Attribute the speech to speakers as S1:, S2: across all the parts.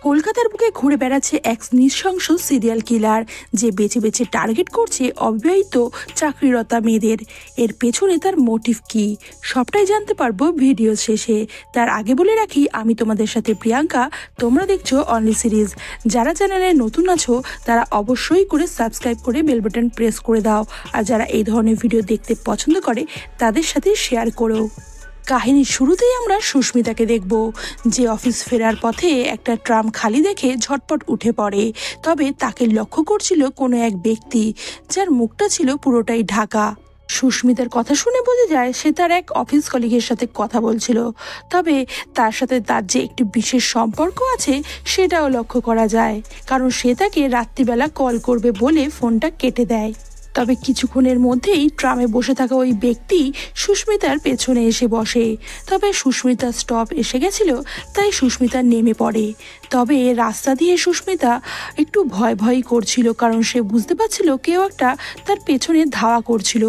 S1: কলকাতার বুকে ঘুরে বেড়াচ্ছে এক নৃশংস সিরিয়াল কিলার, যে বেছে বেছে টার্গেট করছে অবিবাহিত চাকরিরতা মেয়েদের। এর পেছনে তার মোটিভ কি, সবটাই জানতে পারবো ভিডিও শেষে। তার আগে বলে রাখি, আমি তোমাদের সাথে প্রিয়াঙ্কা, তোমরা দেখছো অনলি সিরিজ। যারা চ্যানেলে নতুন আছো তারা অবশ্যই করে সাবস্ক্রাইব করে বেল বাটন প্রেস করে দাও, আর যারা এই ধরনের ভিডিও দেখতে পছন্দ করে তাদের সাথে শেয়ার করো। কাহিনীর শুরুতেই আমরা সুস্মিতাকে দেখব, যে অফিস ফেরার পথে একটা ট্রাম খালি দেখে ঝটপট উঠে পড়ে। তবে তাকে লক্ষ্য করছিল কোনো এক ব্যক্তি, যার মুখটা ছিল পুরোটাই ঢাকা। সুস্মিতার কথা শুনে বোঝা যায় সে তার এক অফিস কলিগের সাথে কথা বলছিল। তবে তার সাথে তার যে একটি বিশেষ সম্পর্ক আছে সেটাও লক্ষ্য করা যায়, কারণ সে তাকে রাত্রিবেলা কল করবে বলে ফোনটা কেটে দেয়। তবে কিছুক্ষণের মধ্যেই ট্রামে বসে থাকা ওই ব্যক্তি সুস্মিতার পেছনে এসে বসে। তবে সুস্মিতার স্টপ এসে গেছিল, তাই সুস্মিতা নেমে পড়ে। তবে রাস্তা দিয়ে সুস্মিতা একটু ভয় করছিল, কারণ সে বুঝতে পারছিল কেউ একটা তার পেছনে ধাওয়া করছিল।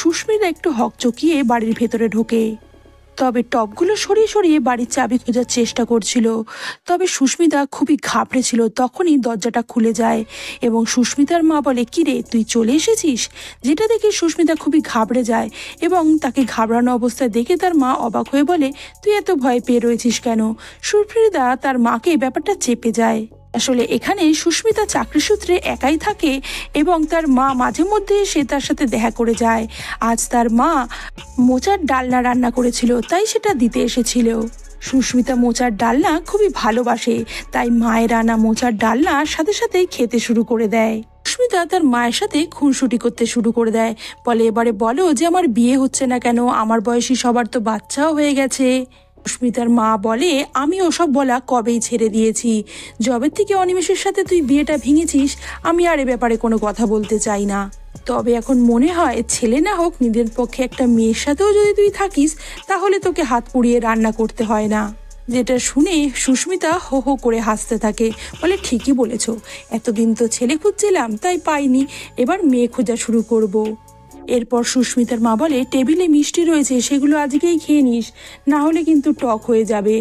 S1: সুস্মিতা একটু হকচকিয়ে বাড়ির ভেতরে ঢোকে। তবে টপগুলো সরিয়ে সরিয়ে বাড়ির চাবি খোঁজার চেষ্টা করছিল। তবে সুস্মিতা খুবই ঘাবড়েছিল। তখনই দরজাটা খুলে যায় এবং সুস্মিতার মা বলে, কিরে তুই চলে এসেছিস? যেটা দেখে সুস্মিতা খুবই ঘাবড়ে যায় এবং তাকে ঘাবড়ানো অবস্থায় দেখে তার মা অবাক হয়ে বলে, তুই এত ভয় পেয়ে রয়েছিস কেন? সুস্মিতা তার মাকে ব্যাপারটা চেপে যায়। আসলে এখানে সুস্মিতা চাকরি সূত্রে একাই থাকে এবং তার মা মাঝে মধ্যে সে তার সাথে দেখা করে যায়। আজ তার মা মোচার ডালনা রান্না করেছিল, তাই সেটা দিতে এসেছিল। সুস্মিতা মোচার ডালনা খুবই ভালোবাসে, তাই মায়ের রান্না মোচার ডালনা সাথে সাথেই খেতে শুরু করে দেয়। সুস্মিতা তার মায়ের সাথে খুনসুটি করতে শুরু করে দেয়, বলে, এবারে বলো যে আমার বিয়ে হচ্ছে না কেন? আমার বয়সী সবার তো বাচ্চাও হয়ে গেছে। সুস্মিতার মা বলে, আমি ওসব বলা কবেই ছেড়ে দিয়েছি। জবের থেকে অনিমেষের সাথে তুই বিয়েটা ভেঙেছিস, আমি আর এ ব্যাপারে কোনো কথা বলতে চাই না। তবে এখন মনে হয় ছেলে না হোক, নিজের পক্ষে একটা মেয়ের সাথেও যদি তুই থাকিস তাহলে তোকে হাত পুড়িয়ে রান্না করতে হয় না। যেটা শুনে সুস্মিতা হো হো করে হাসতে থাকে, বলে, ঠিকই বলেছ, এতদিন তো ছেলে খুঁজছিলাম তাই পাইনি, এবার মেয়ে খোঁজা শুরু করব। এরপর সুস্মিতার মা বলে, টেবিলে মিষ্টি রয়েছে, সেগুলো আজকেই খেয়ে নিস, না হলে কিন্তু টক হয়ে যাবে।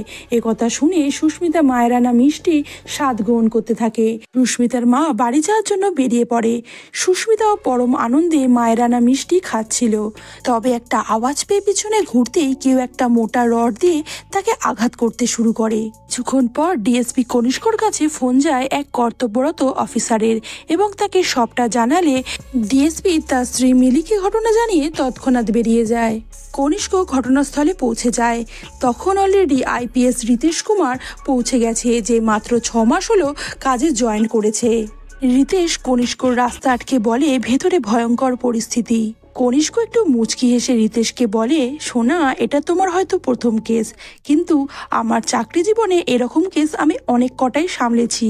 S1: কথা শুনে সুস্মিতা মায়ের আনা মিষ্টি স্বাদ গ্রহণ করতে থাকে। সুস্মিতার মা বাড়ি যাওয়ার জন্য বেরিয়ে পড়ে। সুস্মিতাও পরম আনন্দে মায়ের আনা মিষ্টি খাচ্ছিল। তবে একটা আওয়াজ পেয়ে পিছনে ঘুরতেই কেউ একটা মোটা রড দিয়ে তাকে আঘাত করতে শুরু করে। কিছুক্ষণ পর ডিএসপি কনিষ্কর কাছে ফোন যায় এক কর্তব্যরত অফিসারের এবং তাকে সবটা জানালে ডিএসপি তার স্ত্রী মিলিকে ঘটনা জানিয়ে তৎক্ষণাৎ বেরিয়ে যায়। কনিষ্ক ঘটনাস্থলে পৌঁছে যায়। তখন অলরেডি আইপিএস রিতেশ কুমার পৌঁছে গেছে, যে মাত্র 6 মাস হলো কাজে জয়েন করেছে। রিতেশ কনিষ্কর রাস্তা আটকে বলে, ভেতরে ভয়ঙ্কর পরিস্থিতি। কনিষ্ক একটু মুচকি হেসে রিতেশকে বলে, সোনা, এটা তোমার হয়তো প্রথম কেস, কিন্তু আমার চাকরি জীবনে এরকম কেস আমি অনেক কটাই সামলেছি।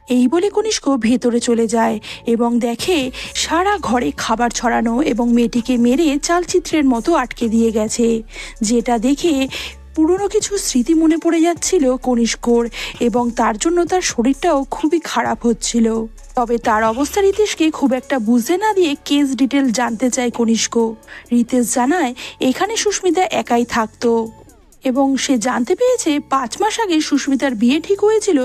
S1: এই বলে কনিষ্ক ভেতরে চলে যায় এবং দেখে সারা ঘরে খাবার ছড়ানো এবং মেয়েটিকে মেরে চালচিত্রের মতো আটকে দিয়ে গেছে। যেটা দেখে পুরনো কিছু স্মৃতি মনে পড়ে যাচ্ছিল কনিষ্কর এবং তার জন্য তার শরীরটাও খুবই খারাপ হচ্ছিল। তবে তার অবস্থা রিতেশকে খুব একটা বুঝতে না দিয়ে কেস ডিটেল জানতে চায় কনিষ্ক। রিতেশ জানায় এখানে সুস্মিতা একাই থাকতো এবং সে জানতে পেরেছে 5 মাস আগে সুস্মিতার বিয়ে ঠিক হয়েছিল,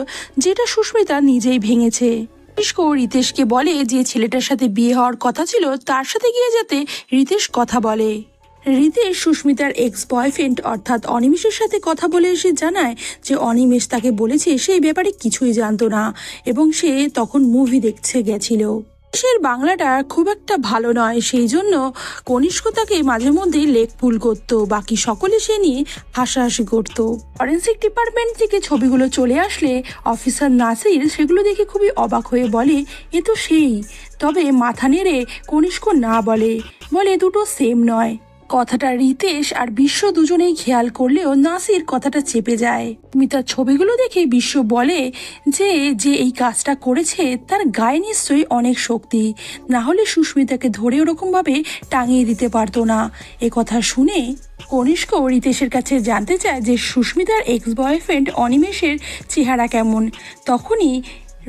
S1: যেটা সুস্মিতা নিজেই ভেঙেছে। কনিষ্ক রিতেশকে বলে যে ছেলেটার সাথে বিয়ে হওয়ার কথা ছিল তার সাথে গিয়ে যাতে রিতেশ কথা বলে। রিতেশ সুস্মিতার এক্স বয়ফ্রেন্ড অর্থাৎ অনিমেষের সাথে কথা বলে এসে জানায় যে অনিমেষ তাকে বলেছে সেই ব্যাপারে কিছুই জানতো না এবং সে তখন মুভি দেখতে গেছিল। দেশের বাংলাটা খুব একটা ভালো নয়, সেই জন্য কনিষ্ক তাকে মাঝে মধ্যে লেগ পুল করতো, বাকি সকলে সে নিয়ে হাসাহাসি করত। ফরেন্সিক ডিপার্টমেন্ট থেকে ছবিগুলো চলে আসলে অফিসার নাসির সেগুলো দেখে খুবই অবাক হয়ে বলে, এ তো সেই। তবে মাথা নেড়ে কনিষ্ক না বলে দুটো সেম নয়। কথাটা রিতেশ আর বিশ্ব দুজনেই খেয়াল করলেও নাসির কথাটা চেপে যায়। মিতার ছবিগুলো দেখে বিশ্ব বলে যে এই কাজটা করেছে তার গায়ে নিশ্চয়ই অনেক শক্তি, না হলে সুস্মিতাকে ধরে ওরকম ভাবে টাঙিয়ে দিতে পারতো না। কথা শুনে কনিষ্ক রিতেশের কাছে জানতে চায় যে সুস্মিতার এক্স বয়ফ্রেন্ড অনিমেষের চেহারা কেমন। তখনই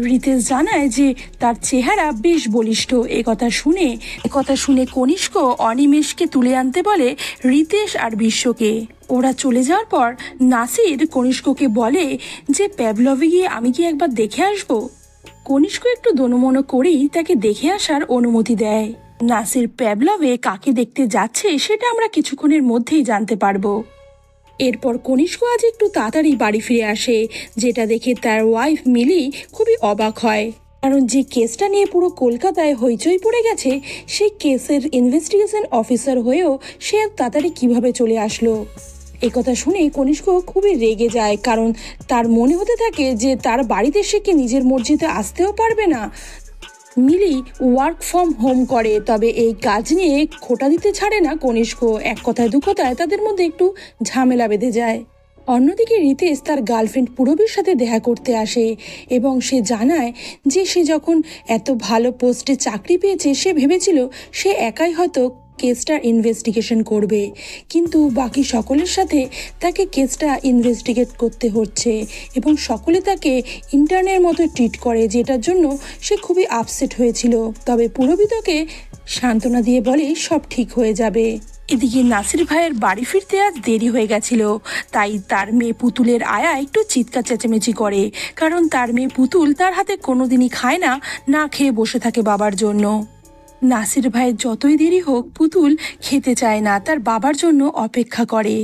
S1: রিতেশ জানায় যে তার চেহারা বেশ বলিষ্ঠ। কথা শুনে কনিষ্ক অনিমেষকে তুলে আনতে বলে রিতেশ আর বিশ্বকে। ওরা চলে যাওয়ার পর নাসির কনিষ্ককে বলে যে প্যাভলভে গিয়ে আমি কি একবার দেখে আসবো। কনিষ্ক একটু দোনমনো করেই তাকে দেখে আসার অনুমতি দেয়। নাসির প্যাভলভে কাকে দেখতে যাচ্ছে সেটা আমরা কিছুক্ষণের মধ্যেই জানতে পারবো। এরপর কনিষ্ক আজ একটু তাড়াতাড়ি বাড়ি ফিরে আসে, যেটা দেখে তার ওয়াইফ মিলি খুবই অবাক হয়, কারণ যে কেসটা নিয়ে পুরো কলকাতায় হইচই পড়ে গেছে সেই কেসের ইনভেস্টিগেশন অফিসার হয়েও সে তাড়াতাড়ি কিভাবে চলে আসলো। একথা শুনে কনিষ্ক খুবই রেগে যায়, কারণ তার মনে হতে থাকে যে তার বাড়িতে সে কি নিজের মর্জিতে আসতেও পারবে না। মিলি ওয়ার্ক ফ্রম হোম করে, তবে এই কাজ নিয়ে খোঁটা দিতে ছাড়ে না কনিষ্ক। এক কথায় দু কথায় তাদের মধ্যে একটু ঝামেলা বেঁধে যায়। অন্যদিকে রিতেশ তার গার্লফ্রেন্ড পূরবীর সাথে দেখা করতে আসে এবং সে জানায় যে সে যখন এত ভালো পোস্টে চাকরি পেয়েছে সে ভেবেছিল সে একাই হয়তো কেসটা ইনভেস্টিগেশন করবে, কিন্তু বাকি সকলের সাথে তাকে কেসটা ইনভেস্টিগেট করতে হচ্ছে এবং সকলে তাকে ইন্টার্নের মতো ট্রিট করে, যেটার জন্য সে খুবই আপসেট হয়েছিল। তবে পূরবী তাকে সান্ত্বনা দিয়ে বলে সব ঠিক হয়ে যাবে। এদিকে নাসির ভাইয়ের বাড়ি ফিরতে আজ দেরি হয়ে গেছিল, তাই তার মেয়ে পুতুলের আয়া একটু চিৎকার চেঁচামেচি করে, কারণ তার মেয়ে পুতুল তার হাতে কোনোদিনই খায় না, না খেয়ে বসে থাকে বাবার জন্য। নাসির ভাইয়ের যতই দেরি হোক পুতুল খেতে চায় না, তার বাবার জন্য অপেক্ষা করে।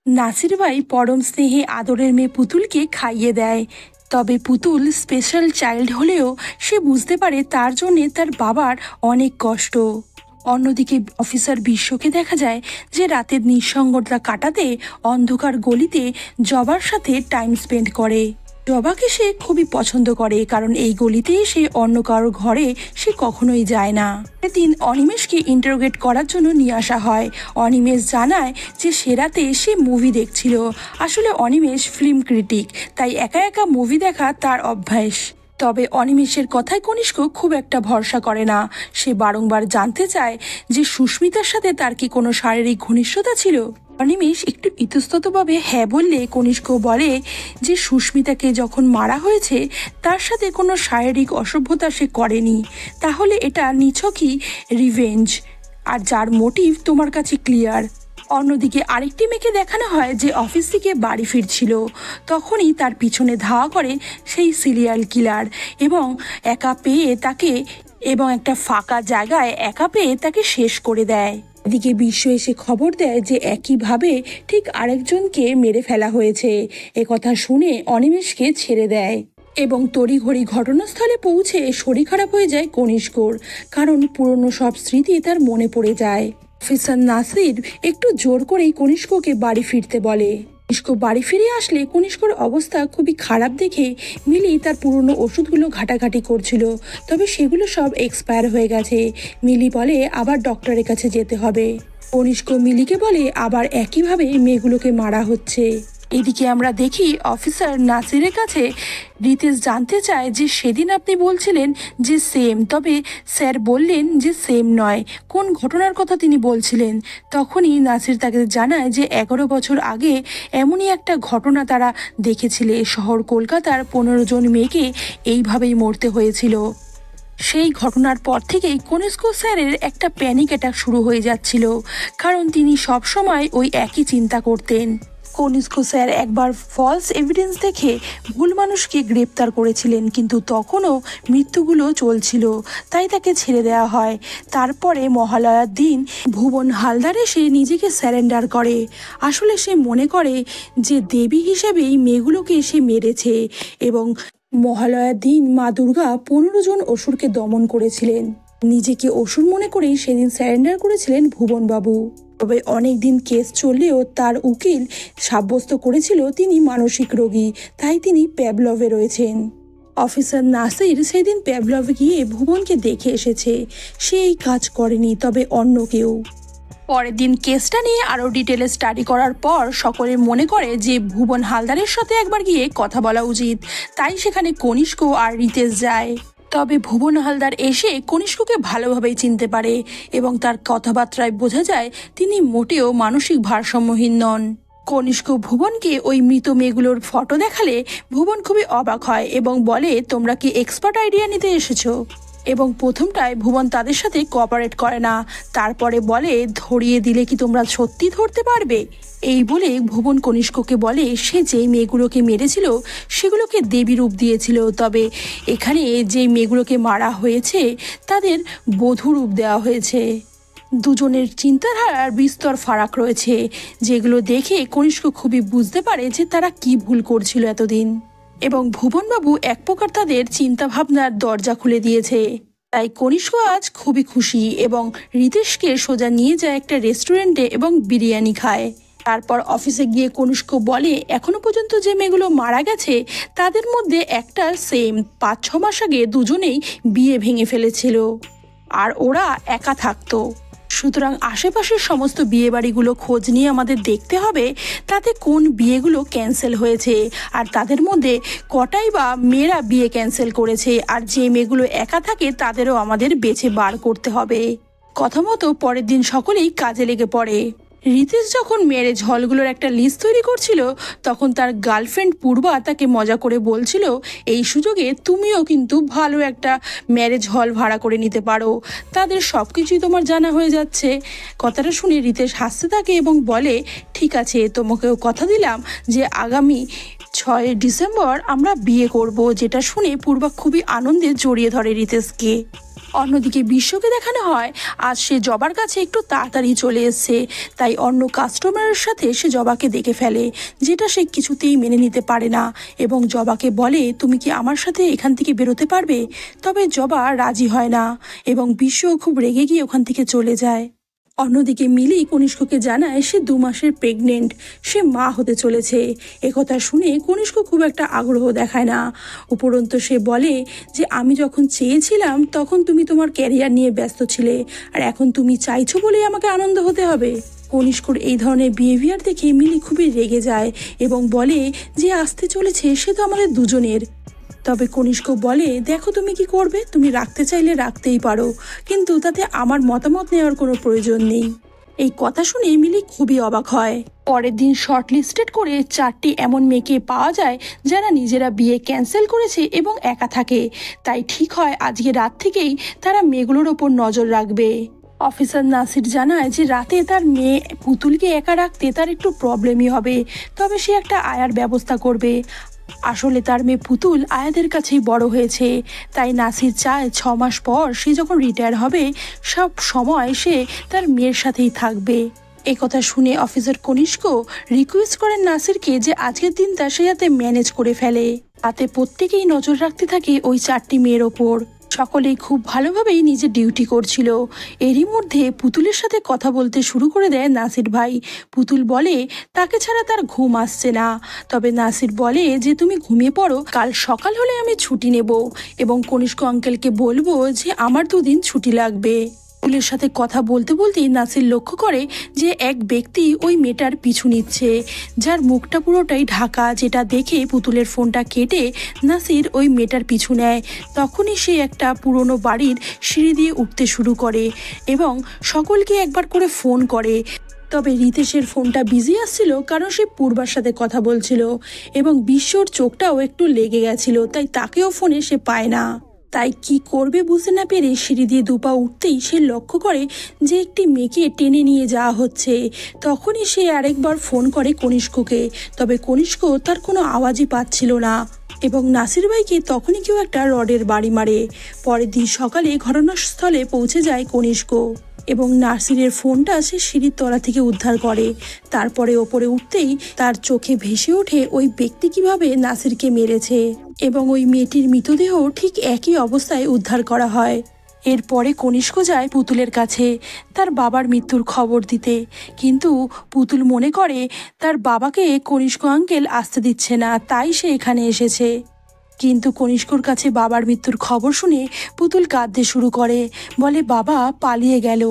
S1: নাসির ভাই পরম স্নেহে আদরের মেয়ে পুতুলকে খাইয়ে দেয়, তবে পুতুল স্পেশাল চাইল্ড হলেও সে বুঝতে পারে তার জন্যে তার বাবার অনেক কষ্ট। অন্যদিকে অফিসার বিশ্বকে দেখা যায় যে রাতের নিঃসঙ্গতা কাটাতে অন্ধকার গলিতে জবার সাথে টাইম স্পেন্ড করে। জবাকে সে খুবই পছন্দ করে, কারণ এই গলিতেই সে অন্য কারোর ঘরে সে কখনোই যায় না। সেদিন অনিমেষকে ইন্টারোগেট করার জন্য নিয়ে আসা হয়। অনিমেষ জানায় যে সে রাতে সে মুভি দেখছিল। আসলে অনিমেষ ফিল্ম ক্রিটিক, তাই একা একা মুভি দেখা তার অভ্যাস। তবে অনিমেষের কথায় কনিষ্ক খুব একটা ভরসা করে না। সে বারংবার জানতে চায় যে সুস্মিতার সাথে তার কি কোনো শারীরিক ঘনিষ্ঠতা ছিল। অনিমেষ একটু ইতস্ততভাবে হ্যাঁ বললে কনিষ্ক বলে যে সুস্মিতাকে যখন মারা হয়েছে তার সাথে কোনো শারীরিক অসভ্যতা সে করেনি, তাহলে এটা নিছকই রিভেঞ্জ, আর যার মোটিভ তোমার কাছে ক্লিয়ার। অন্যদিকে আরেকটি মেয়েকে দেখানো হয় যে অফিস থেকে বাড়ি ফিরছিল, তখনই তার পিছনে ধাওয়া করে সেই সিরিয়াল কিলার এবং একটা ফাঁকা জায়গায় একা পেয়ে তাকে শেষ করে দেয়। এদিকে বিশ্ব এসে খবর দেয় যে একইভাবে ঠিক আরেকজনকে মেরে ফেলা হয়েছে। একথা শুনে অনিমেষকে ছেড়ে দেয় এবং তড়িঘড়ি ঘটনাস্থলে পৌঁছে শরীর খারাপ হয়ে যায় কনিষ্কর, কারণ পুরনো সব স্মৃতি তার মনে পড়ে যায়। অফিসার নাসির একটু জোর করেই কনিষ্ককে বাড়ি ফিরতে বলে। কনিষ্ক বাড়ি ফিরে আসলে কনিষ্কর অবস্থা খুবই খারাপ দেখে মিলি তার পুরনো ওষুধগুলো ঘাটাঘাটি করছিল, তবে সেগুলো সব এক্সপায়ার হয়ে গেছে। মিলি বলে আবার ডক্টরের কাছে যেতে হবে। কনিষ্ক মিলিকে বলে আবার একইভাবে মেয়েগুলোকে মারা হচ্ছে। এদিকে আমরা দেখি অফিসার নাসিরের কাছে রিতেশ জানতে চায় যে সেদিন আপনি বলছিলেন যে সেম, তবে স্যার বললেন যে সেম নয়, কোন ঘটনার কথা তিনি বলছিলেন। তখনই নাসির তাকে জানায় যে 11 বছর আগে এমনই একটা ঘটনা তারা দেখেছিলে, শহর কলকাতার 15 জন মেয়েকে এইভাবেই মরতে হয়েছিল। সেই ঘটনার পর থেকেই কনিষ্ক স্যারের একটা প্যানিক অ্যাটাক শুরু হয়ে যাচ্ছিল, কারণ তিনি সব সময় ওই একই চিন্তা করতেন। কনিষ্ক স্যার একবার ফলস এভিডেন্স দেখে ভুল মানুষকে গ্রেপ্তার করেছিলেন, কিন্তু তখনও মৃত্যুগুলো চলছিল, তাই তাকে ছেড়ে দেওয়া হয়। তারপরে মহালয়ার দিন ভুবন হালদার এসে নিজেকে স্যারেন্ডার করে। আসলে সে মনে করে যে দেবী হিসেবেই মেয়েগুলোকে সে মেরেছে এবং মহালয়ার দিন মা দুর্গা 15 জন অসুরকে দমন করেছিলেন। নিজেকে অসুর মনে করেই সেদিন স্যারেন্ডার করেছিলেন ভুবনবাবু। তবে অনেকদিন কেস চললেও তার উকিল সাব্যস্ত করেছিল তিনি মানসিক রোগী, তাই তিনি প্যাভলভে রয়েছেন। অফিসার নাসির সেদিন প্যাভলভে গিয়ে ভুবনকে দেখে এসেছে, সে এই কাজ করেনি, তবে অন্য কেউ। পরের দিন কেসটা নিয়ে আরও ডিটেলে স্টাডি করার পর সকলে মনে করে যে ভুবন হালদারের সাথে একবার গিয়ে কথা বলা উচিত, তাই সেখানে কনিষ্ক আর রিতেশ যায়। তবে ভুবন হালদার এসে কনিষ্ককে ভালোভাবেই চিনতে পারে এবং তার কথাবার্তায় বোঝা যায় তিনি মোটেও মানসিক ভারসাম্যহীন নন। কনিষ্ক ভুবনকে ওই মৃত মেয়েগুলোর ফটো দেখালে ভুবন খুবই অবাক হয় এবং বলে তোমরা কি এক্সপার্ট আইডিয়া নিতে এসেছো? এবং প্রথমটায় ভুবন তাদের সাথে কোঅপারেট করে না, তারপরে বলে ধরিয়ে দিলে কি তোমরা সত্যি ধরতে পারবে। এই বলে ভুবন কনিষ্ককে বলে সে যেই মেয়েগুলোকে মেরেছিল সেগুলোকে দেবী রূপ দিয়েছিল, তবে এখানে যেই মেয়েগুলোকে মারা হয়েছে তাদের বধূ রূপ দেওয়া হয়েছে। দুজনের চিন্তাধারার বিস্তর ফারাক রয়েছে, যেগুলো দেখে কনিষ্ক খুবই বুঝতে পারে যে তারা কি ভুল করছিল এতদিন। এবং ভুবনবাবু এক প্রকার তাদের চিন্তা ভাবনার দরজা খুলে দিয়েছে। তাই কনিষ্ক আজ খুবই খুশি এবং রিতেশকে সোজা নিয়ে যায় একটা রেস্টুরেন্টে এবং বিরিয়ানি খায়। তারপর অফিসে গিয়ে কনিষ্ক বলে এখনো পর্যন্ত যে মেয়েগুলো মারা গেছে তাদের মধ্যে একটা সেম 5-6 মাস আগে দুজনেই বিয়ে ভেঙে ফেলেছিল আর ওরা একা থাকতো। সুতরাং আশেপাশের সমস্ত বিয়ে বাড়িগুলো খোঁজ নিয়ে আমাদের দেখতে হবে তাতে কোন বিয়েগুলো ক্যান্সেল হয়েছে আর তাদের মধ্যে কটাই বা মেয়েরা বিয়ে ক্যান্সেল করেছে, আর যে মেয়েগুলো একা থাকে তাদেরও আমাদের বেছে বার করতে হবে। কথা মতো পরের দিন সকলেই কাজে লেগে পড়ে। রিতেশ যখন ম্যারেজ হলগুলোর একটা লিস্ট তৈরি করছিল তখন তার গার্লফ্রেন্ড পূর্বা তাকে মজা করে বলছিল এই সুযোগে তুমিও কিন্তু ভালো একটা ম্যারেজ হল ভাড়া করে নিতে পারো, তাদের সব কিছুই তোমার জানা হয়ে যাচ্ছে। কথাটা শুনে রিতেশ হাসতে থাকে এবং বলে ঠিক আছে, তোমাকেও কথা দিলাম যে আগামী 6 ডিসেম্বর আমরা বিয়ে করব। যেটা শুনে পূর্বা খুবই আনন্দে জড়িয়ে ধরে রিতেশকে। অন্যদিকে বিশ্বকে দেখানো হয় আজ সে জবার কাছে একটু তাড়াতাড়ি চলে এসছে, তাই অন্য কাস্টমারের সাথে সে জবাকে দেখে ফেলে, যেটা সে কিছুতেই মেনে নিতে পারে না এবং জবাকে বলে তুমি কি আমার সাথে এখান থেকে বেরোতে পারবে। তবে জবা রাজি হয় না এবং বিশ্ব খুব রেগে গিয়ে ওখান থেকে চলে যায়। অন্যদিকে মিলি কনিষ্ককে জানায় সে 2 মাসের প্রেগনেন্ট, সে মা হতে চলেছে। একথা শুনে কনিষ্ক খুব একটা আগ্রহ দেখায় না, উপরন্তু সে বলে যে আমি যখন চেয়েছিলাম তখন তুমি তোমার ক্যারিয়ার নিয়ে ব্যস্ত ছিলে, আর এখন তুমি চাইছো বলেই আমাকে আনন্দ হতে হবে। কনিষ্কর এই ধরনের বিহেভিয়ার দেখে মিলি খুবই রেগে যায় এবং বলে যে আসতে চলেছে সে তো আমাদের দুজনের। তবে কনিষ্ক বলে দেখো তুমি কি করবে, তুমি রাখতে চাইলে রাখতেই পারো, কিন্তু তাতে আমার মতামত নেওয়ার কোনো প্রয়োজন নেই। এই কথা শুনে মিলি খুবই অবাক হয়। পরের দিন শর্ট লিস্টেড করে 4টি এমন মেয়েকে পাওয়া যায় যারা নিজেরা বিয়ে ক্যান্সেল করেছে এবং একা থাকে, তাই ঠিক হয় আজকে রাত থেকেই তারা মেয়েগুলোর ওপর নজর রাখবে। অফিসার নাসির জানায় যে রাতে তার মেয়ে পুতুলকে একা রাখতে তার একটু প্রবলেমই হবে, তবে সে একটা আয়ার ব্যবস্থা করবে। আসলে তার মেয়ে পুতুল আয়াদের কাছেই বড় হয়েছে, তাই নাসির চায় 6 মাস পর সে যখন রিটায়ার হবে সব সময় সে তার মেয়ের সাথেই থাকবে। একথা শুনে অফিসার কনিষ্ক রিকোয়েস্ট করেন নাসিরকে যে আজকের দিনটা সে যাতে ম্যানেজ করে ফেলে, তাতে প্রত্যেকেই নজর রাখতে থাকে ওই 4টি মেয়ের ওপর। সকলেই খুব ভালোভাবেই নিজের ডিউটি করছিল। এরই মধ্যে পুতুলের সাথে কথা বলতে শুরু করে দেয় নাসির ভাই। পুতুল বলে তাকে ছাড়া তার ঘুম আসছে না, তবে নাসির বলে যে তুমি ঘুমিয়ে পড়ো, কাল সকাল হলে আমি ছুটি নেব এবং কনিষ্ক আঙ্কেলকে বলবো যে আমার 2 দিন ছুটি লাগবে। পুতুলের সাথে কথা বলতে বলতেই নাসির লক্ষ্য করে যে এক ব্যক্তি ওই মেয়েটার পিছু নিচ্ছে, যার মুখটা পুরোটাই ঢাকা, যেটা দেখে পুতুলের ফোনটা কেটে নাসির ওই মেয়েটার পিছু নেয়। তখনই সে একটা পুরনো বাড়ির সিঁড়ি দিয়ে উঠতে শুরু করে এবং সকলকে একবার করে ফোন করে। তবে রিতেশের ফোনটা বিজি আসছিল কারণ সে পূর্বার সাথে কথা বলছিল এবং বিশ্বর চোখটাও একটু লেগে গেছিল, তাই তাকেও ফোনে সে পায় না। তাই কি করবে বুঝতে না পেরে সিঁড়ি দিয়ে 2 পা উঠতেই সে লক্ষ্য করে যে একটি মেয়েকে টেনে নিয়ে যাওয়া হচ্ছে। তখনই সে আরেকবার ফোন করে কনিষ্ককে, তবে কনিষ্ক তার কোনো আওয়াজই পাচ্ছিল না এবং নাসির ভাইকে তখনই কেউ একটা রডের বাড়ি মারে। পরের দিন সকালে ঘটনাস্থলে পৌঁছে যায় কনিষ্ক এবং নাসিরের ফোনটা সে সিঁড়ির তলা থেকে উদ্ধার করে। তারপরে ওপরে উঠতেই তার চোখে ভেসে ওঠে ওই ব্যক্তি কিভাবে নাসিরকে মেরেছে এবং ওই মেয়েটির মৃতদেহ ঠিক একই অবস্থায় উদ্ধার করা হয়। এরপরে কনিষ্ক যায় পুতুলের কাছে তার বাবার মৃত্যুর খবর দিতে, কিন্তু পুতুল মনে করে তার বাবাকে কনিষ্ক আঙ্কেল আসতে দিচ্ছে না, তাই সে এখানে এসেছে। কিন্তু কনিষ্কর কাছে বাবার মৃত্যুর খবর শুনে পুতুল কাঁদতে শুরু করে, বলে বাবা পালিয়ে গেল,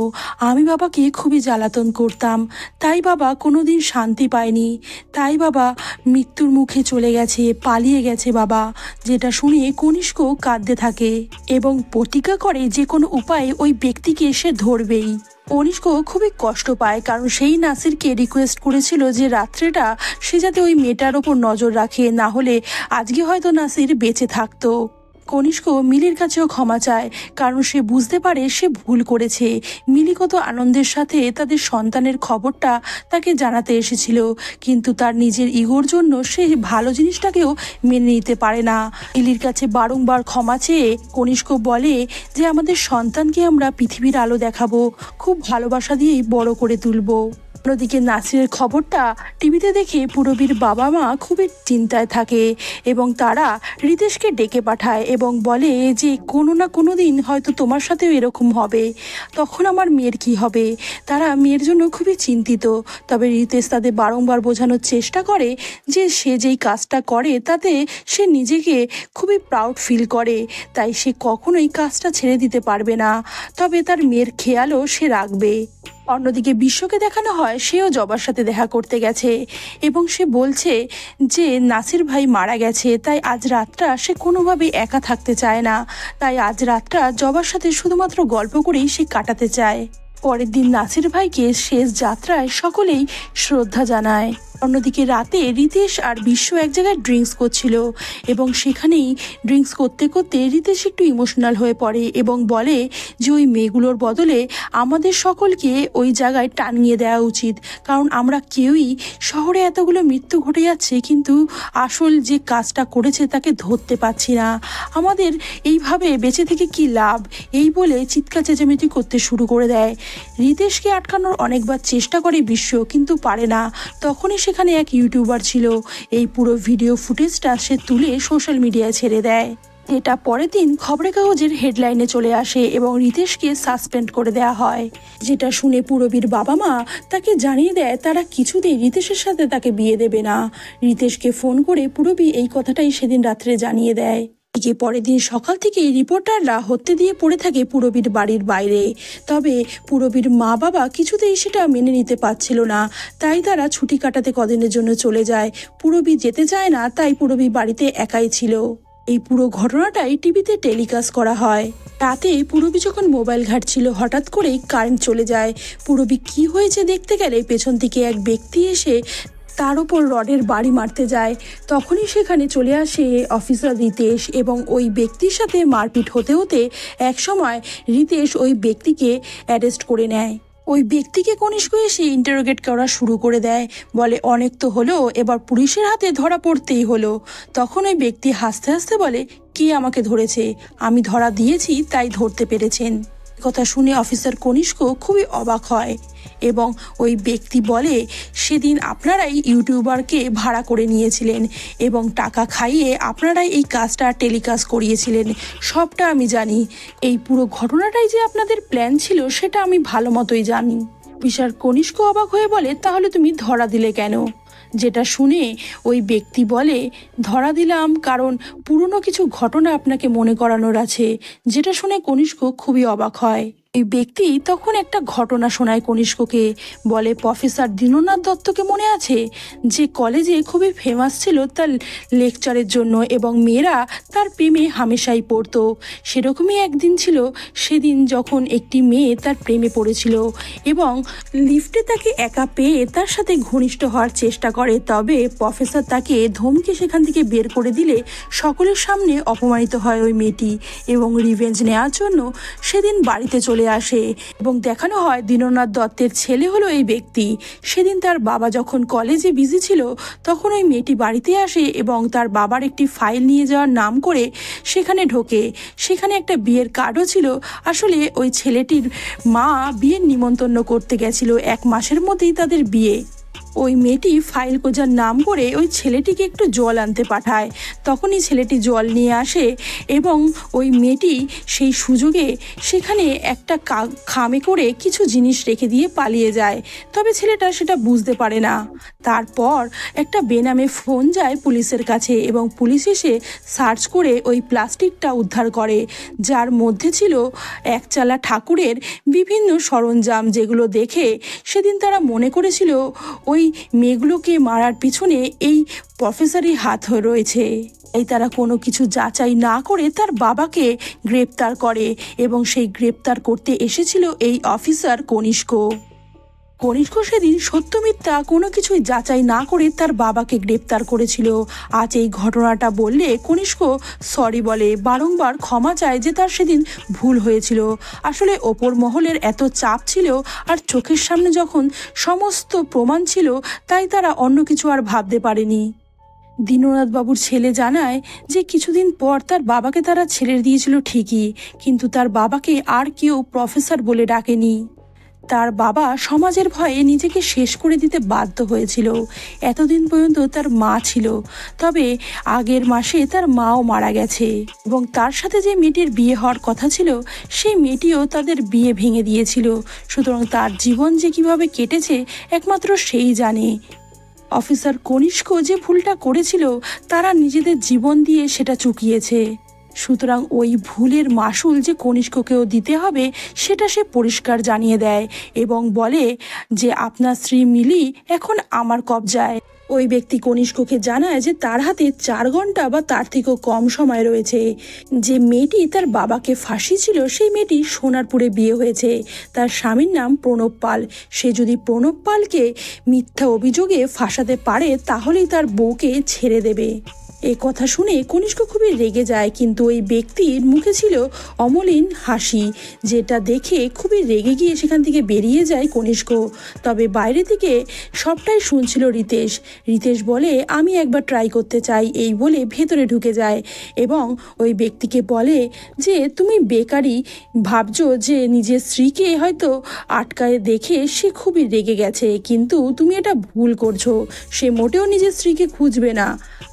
S1: আমি বাবাকে খুবই জ্বালাতন করতাম, তাই বাবা কোনোদিন শান্তি পায়নি, তাই বাবা মৃত্যুর মুখে চলে গেছে, পালিয়ে গেছে বাবা। যেটা শুনে কনিষ্ক কাঁদতে থাকে এবং প্রতিজ্ঞা করে যে কোনো উপায়ে ওই ব্যক্তিকে সে ধরবেই। কনিষ্ক খুবই কষ্ট পায় কারণ সেই নাসিরকে রিকোয়েস্ট করেছিল যে রাত্রেটা সে যাতে ওই মেয়েটার ওপর নজর রাখে, না হলে আজকে হয়তো নাসির বেঁচে থাকতো। কনিষ্ক মিলির কাছেও ক্ষমা চায়, কারণ সে বুঝতে পারে সে ভুল করেছে। মিলি কত আনন্দের সাথে তাদের সন্তানের খবরটা তাকে জানাতে এসেছিল, কিন্তু তার নিজের ইগোর জন্য সে ভালো জিনিসটাকেও মেনে নিতে পারে না। মিলির কাছে বারংবার ক্ষমা চেয়ে কনিষ্ক বলে যে আমাদের সন্তানকে আমরা পৃথিবীর আলো দেখাবো, খুব ভালোবাসা দিয়েই বড় করে তুলবো। অন্যদিকে নাসিরের খবরটা টিভিতে দেখে পূরবীর বাবা মা খুবই চিন্তায় থাকে এবং তারা রিতেশকে ডেকে পাঠায় এবং বলে যে কোনো না কোনো দিন হয়তো তোমার সাথেও এরকম হবে, তখন আমার মেয়ের কি হবে। তারা মেয়ের জন্য খুবই চিন্তিত। তবে রিতেশ তাদের বারংবার বোঝানোর চেষ্টা করে যে সে যেই কাজটা করে তাতে সে নিজেকে খুবই প্রাউড ফিল করে, তাই সে কখনোই কাজটা ছেড়ে দিতে পারবে না, তবে তার মেয়ের খেয়ালও সে রাখবে। অন্যদিকে বিশ্বকে দেখানো হয় সেও জবার সাথে দেখা করতে গেছে এবং সে বলছে যে নাসির ভাই মারা গেছে, তাই আজ রাতটা সে কোনোভাবেই একা থাকতে চায় না, তাই আজ রাতটা জবার সাথে শুধুমাত্র গল্প করেই সে কাটাতে চায়। পরের দিন নাসির ভাইকে শেষ যাত্রায় সকলেই শ্রদ্ধা জানায়। অন্যদিকে রাতে রিতেশ আর বিশ্ব এক জায়গায় ড্রিঙ্কস করছিল এবং সেখানেই ড্রিঙ্কস করতে করতে রিতেশ একটু ইমোশনাল হয়ে পড়ে এবং বলে যে ওই মেয়েগুলোর বদলে আমাদের সকলকে ওই জায়গায় টানিয়ে দেওয়া উচিত, কারণ আমরা কেউই শহরে এতগুলো মৃত্যু ঘটে যাচ্ছে কিন্তু আসল যে কাজটা করেছে তাকে ধরতে পারছি না, আমাদের এইভাবে বেঁচে থেকে কি লাভ, এই বলে চিৎকার চেঁচামেচি করতে শুরু করে দেয়। রিতেশকে আটকানোর অনেকবার চেষ্টা করে বিশ্ব, কিন্তু পারে না। তখনই সেখানে এক ইউটিউবার ছিল, এই পুরো ভিডিও ফুটেজটা সে তুলে সোশ্যাল মিডিয়ায় ছেড়ে দেয়। এটা পরের দিন খবরের কাগজের হেডলাইনে চলে আসে এবং রিতেশকে সাসপেন্ড করে দেওয়া হয়, যেটা শুনে পূরবীর বাবা মা তাকে জানিয়ে দেয় তারা কিছুতেই রিতেশের সাথে তাকে বিয়ে দেবে না। রিতেশকে ফোন করে পূরবী এই কথাটাই সেদিন রাত্রে জানিয়ে দেয়। যে পরের দিন সকাল থেকেই রিপোর্টাররা হত্যে দিয়ে পড়ে থাকে পূরবীর বাড়ির বাইরে। তবে পূরবীর মা বাবা কিছুতেই সেটা মেনে নিতে পারছিল না, তাই তারা ছুটি কাটাতে কদিনের জন্য চলে যায়। পূরবী যেতে চায় না, তাই পূরবী বাড়িতে একাই ছিল। এই পুরো ঘটনাটাই টিভিতে টেলিকাস্ট করা হয়। রাতে পূরবী যখন মোবাইল ঘাঁটছিল হঠাৎ করেই কারেন্ট চলে যায়। পূরবী কি হয়েছে দেখতে গেলে পেছন থেকে এক ব্যক্তি এসে তার ওপর রডের বাড়ি মারতে যায়। তখনই সেখানে চলে আসে অফিসার রিতেশ এবং ওই ব্যক্তির সাথে মারপিট হতে হতে একসময় রিতেশ ওই ব্যক্তিকে অ্যারেস্ট করে নেয়। ওই ব্যক্তিকে কনিষ্ক এসে ইন্টারোগেট করা শুরু করে দেয়, বলে অনেক তো হলো, এবার পুলিশের হাতে ধরা পড়তেই হলো। তখন ওই ব্যক্তি হাসতে হাসতে বলে, কে আমাকে ধরেছে, আমি ধরা দিয়েছি তাই ধরতে পেরেছেন। কথা শুনে অফিসার কনিষ্ক খুবই অবাক হয় এবং ওই ব্যক্তি বলে সেদিন আপনারাই ইউটিউবারকে ভাড়া করে নিয়েছিলেন এবং টাকা খাইয়ে আপনারাই এই কাজটা টেলিকাস্ট করিয়েছিলেন, সবটা আমি জানি। এই পুরো ঘটনাটাই যে আপনাদের প্ল্যান ছিল সেটা আমি ভালো মতোই জানি। অফিসার কনিষ্ক অবাক হয়ে বলে, তাহলে তুমি ধরা দিলে কেন? যেটা শুনে ওই ব্যক্তি বলে, ধরা দিলাম কারণ পুরনো কিছু ঘটনা আপনাকে মনে করানোর আছে। যেটা শুনে কনিষ্ক খুবই অবাক হয়। এই ব্যক্তি তখন একটা ঘটনা শোনায় কনিষ্ককে, বলে প্রফেসর দীননাথ দত্তকে মনে আছে, যে কলেজে খুবই ফেমাস ছিল তার লেকচারের জন্য এবং মেয়েরা তার প্রেমে হামেশাই পড়তো। সেরকমই একদিন ছিল, সেদিন যখন একটি মেয়ে তার প্রেমে পড়েছিল এবং লিফটে তাকে একা পেয়ে তার সাথে ঘনিষ্ঠ হওয়ার চেষ্টা করে। তবে প্রফেসর তাকে ধমকে সেখান থেকে বের করে দিলে সকলের সামনে অপমানিত হয় ওই মেয়েটি এবং রিভেঞ্জ নেওয়ার জন্য সেদিন বাড়িতে চলে আসে এবং দেখানো হয় দীননাথ দত্তের ছেলে হলো এই ব্যক্তি। সেদিন তার বাবা যখন কলেজে বিজি ছিল তখন ওই মেয়েটি বাড়িতে আসে এবং তার বাবার একটি ফাইল নিয়ে যাওয়ার নাম করে সেখানে ঢোকে। সেখানে একটা বিয়ের কার্ডও ছিল। আসলে ওই ছেলেটির মা বিয়ের নিমন্ত্রণ করতে গেছিল, 1 মাসের মধ্যেই তাদের বিয়ে। ওই মেয়েটি ফাইল খোঁজার নাম করে ওই ছেলেটিকে একটু জল আনতে পাঠায়। তখনই ছেলেটি জল নিয়ে আসে এবং ওই মেয়েটি সেই সুযোগে সেখানে একটা খামে করে কিছু জিনিস রেখে দিয়ে পালিয়ে যায়। তবে ছেলেটা সেটা বুঝতে পারে না। তারপর একটা বেনামে ফোন যায় পুলিশের কাছে এবং পুলিশ এসে সার্চ করে ওই প্লাস্টিকটা উদ্ধার করে, যার মধ্যে ছিল একচালা ঠাকুরের বিভিন্ন সরঞ্জাম, যেগুলো দেখে সেদিন তারা মনে করেছিল ওই মেয়েগুলোকে মারার পিছনে এই প্রফেসরই হাত হয়ে রয়েছে। এই তারা কোনো কিছু যাচাই না করে তার বাবাকে গ্রেপ্তার করে এবং সেই গ্রেপ্তার করতে এসেছিল এই অফিসার কনিষ্ক। কনিষ্ক সেদিন সত্য মিথ্যা কোনো কিছুই যাচাই না করে তার বাবাকে গ্রেপ্তার করেছিল। আজ এই ঘটনাটা বললে কনিষ্ক সরি বলে, বারংবার ক্ষমা চায় যে তার সেদিন ভুল হয়েছিল। আসলে ওপর মহলের এত চাপ ছিল আর চোখের সামনে যখন সমস্ত প্রমাণ ছিল, তাই তারা অন্য কিছু আর ভাবতে পারেনি। দীননাথ বাবুর ছেলে জানায় যে কিছুদিন পর তার বাবাকে তারা ছেড়ে দিয়েছিল ঠিকই, কিন্তু তার বাবাকে আর কেউ প্রফেসর বলে ডাকেনি। তার বাবা সমাজের ভয়ে নিজেকে শেষ করে দিতে বাধ্য হয়েছিল। এতদিন পর্যন্ত তার মা ছিল, তবে আগের মাসে তার মাও মারা গেছে এবং তার সাথে যে মেয়েটির বিয়ে হওয়ার কথা ছিল সেই মেয়েটিও তাদের বিয়ে ভেঙে দিয়েছিল। সুতরাং তার জীবন যে কিভাবে কেটেছে একমাত্র সেই জানে। অফিসার কনিষ্ক যে ভুলটা করেছিল তারা নিজেদের জীবন দিয়ে সেটা চুকিয়েছে। সুতরাং ওই ভুলের মাসুল যে কনিষ্ককেও দিতে হবে সেটা সে পরিষ্কার জানিয়ে দেয় এবং বলে যে আপনার স্ত্রী মিলি এখন আমার কবজায়। ওই ব্যক্তি কনিষ্ককে জানায় যে তার হাতে 4 ঘন্টা বা তার থেকেও কম সময় রয়েছে। যে মেয়েটি তার বাবাকে ফাঁসিয়েছিল সেই মেয়েটি সোনারপুরে বিয়ে হয়েছে। তার স্বামীর নাম প্রণব পাল। সে যদি প্রণব পালকে মিথ্যা অভিযোগে ফাঁসাতে পারে তাহলেই তার বউকে ছেড়ে দেবে। এই কথা শুনে কনিষ্ক খুবই রেগে যায়, কিন্তু ওই ব্যক্তির মুখে ছিল অমলিন হাসি, যেটা দেখে খুবই রেগে গিয়ে সেখান থেকে বেরিয়ে যায় কনিষ্ক। তবে বাইরে থেকে সবটাই শুনছিল রিতেশ। রিতেশ বলে আমি একবার ট্রাই করতে চাই, এই বলে ভেতরে ঢুকে যায় এবং ওই ব্যক্তিকে বলে যে তুমি বেকারি ভাবছো যে নিজের স্ত্রীকে হয়তো আটকায় দেখে সে খুবই রেগে গেছে, কিন্তু তুমি এটা ভুল করছো। সে মোটেও নিজের স্ত্রীকে খুঁজবে না,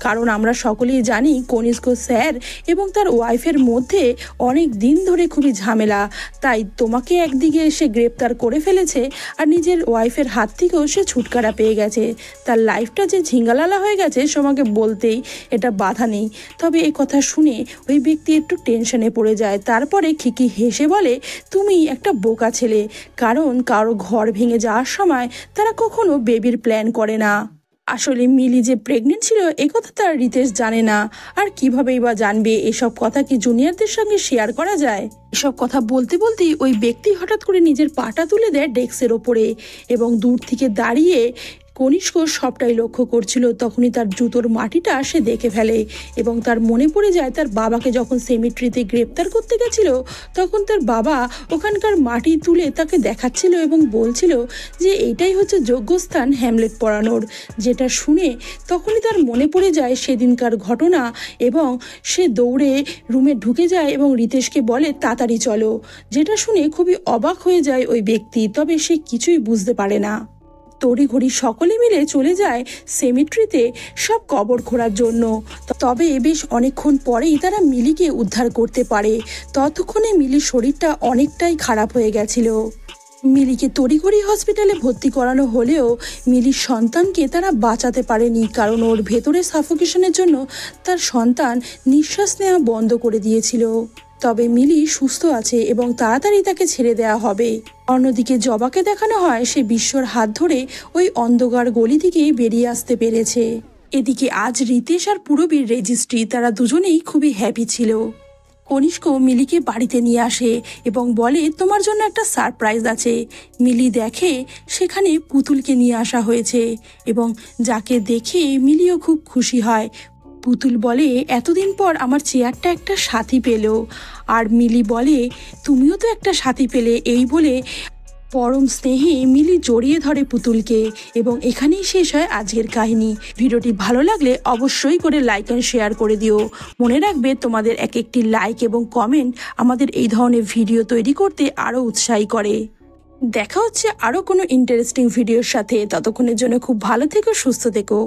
S1: কারণ আমরা সকলেই জানি কনিষ্ক স্যার এবং তার ওয়াইফের মধ্যে অনেক দিন ধরে খুবই ঝামেলা। তাই তোমাকে একদিকে সে গ্রেপ্তার করে ফেলেছে আর নিজের ওয়াইফের হাত থেকেও সে ছুটকারা পেয়ে গেছে। তার লাইফটা যে ঝিঙ্গালালা হয়ে গেছে তোমাকে বলতেই এটা বাধা নেই। তবে এই কথা শুনে ওই ব্যক্তি একটু টেনশনে পড়ে যায়। তারপরে খিকি হেসে বলে তুমি একটা বোকা ছেলে, কারণ কারো ঘর ভেঙে যাওয়ার সময় তারা কখনো বেবির প্ল্যান করে না। আসলে মিলি যে প্রেগনেন্ট ছিল এ কথা তার রিতেশ জানে না, আর কিভাবেই বা জানবে? এসব কথা কি জুনিয়রদের সঙ্গে শেয়ার করা যায়? এসব কথা বলতে বলতেই ওই ব্যক্তি হঠাৎ করে নিজের পাটা তুলে দেয় ডেস্কের ওপরে এবং দূর থেকে দাঁড়িয়ে কনিষ্ক সবটাই লক্ষ্য করছিল। তখনই তার জুতোর মাটিটা সে দেখে ফেলে এবং তার মনে পড়ে যায় তার বাবাকে যখন সেমিট্রিতে গ্রেপ্তার করতে গেছিল তখন তার বাবা ওখানকার মাটি তুলে তাকে দেখাচ্ছিল এবং বলছিল যে এইটাই হচ্ছে যোগ্যস্থান হ্যামলেট পড়ানোর। যেটা শুনে তখনই তার মনে পড়ে যায় সেদিনকার ঘটনা এবং সে দৌড়ে রুমে ঢুকে যায় এবং রিতেশকে বলে তাড়াতাড়ি চলো। যেটা শুনে খুবই অবাক হয়ে যায় ওই ব্যক্তি, তবে সে কিছুই বুঝতে পারে না। তড়িঘড়ি সকলে মিলে চলে যায় সেমিট্রিতে সব কবর খোঁড়ার জন্য। তবে বেশ অনেকক্ষণ পরেই তারা মিলিকে উদ্ধার করতে পারে। ততক্ষণে মিলির শরীরটা অনেকটাই খারাপ হয়ে গেছিল। মিলিকে তড়িঘড়ি হসপিটালে ভর্তি করানো হলেও মিলির সন্তানকে তারা বাঁচাতে পারেনি, কারণ ওর ভেতরে সাফোকেশনের জন্য তার সন্তান নিঃশ্বাস নেওয়া বন্ধ করে দিয়েছিল। তবে মিলি সুস্থ আছে এবং তাড়াতাড়ি তাকে ছেড়ে দেওয়া হবে। অন্যদিকে জবাকে দেখানো হয় সে বিশ্বর হাত ধরে ওই অন্ধকার গলি থেকে বেরিয়ে আসতে পেরেছে। এদিকে আজ রিতেশ আর পূরবীর রেজিস্ট্রি, তারা দুজনেই খুবই হ্যাপি ছিল। কনিষ্ক মিলিকে বাড়িতে নিয়ে আসে এবং বলে তোমার জন্য একটা সারপ্রাইজ আছে। মিলি দেখে সেখানে পুতুলকে নিয়ে আসা হয়েছে এবং যাকে দেখে মিলিও খুব খুশি হয়। পুতুল বলে এতদিন পর আমার চেয়ারটা একটা সাথী পেল, আর মিলি বলে তুমিও তো একটা সাথী পেলে। এই বলে পরম স্নেহে মিলি জড়িয়ে ধরে পুতুলকে এবং এখানেই শেষ হয় আজকের কাহিনী। ভিডিওটি ভালো লাগলে অবশ্যই করে লাইক অ্যান্ড শেয়ার করে দিও। মনে রাখবে তোমাদের এক একটি লাইক এবং কমেন্ট আমাদের এই ধরনের ভিডিও তৈরি করতে আরও উৎসাহী করে। দেখা হচ্ছে আরও কোনো ইন্টারেস্টিং ভিডিওর সাথে। ততক্ষণের জন্য খুব ভালো থেকো, সুস্থ থেকো।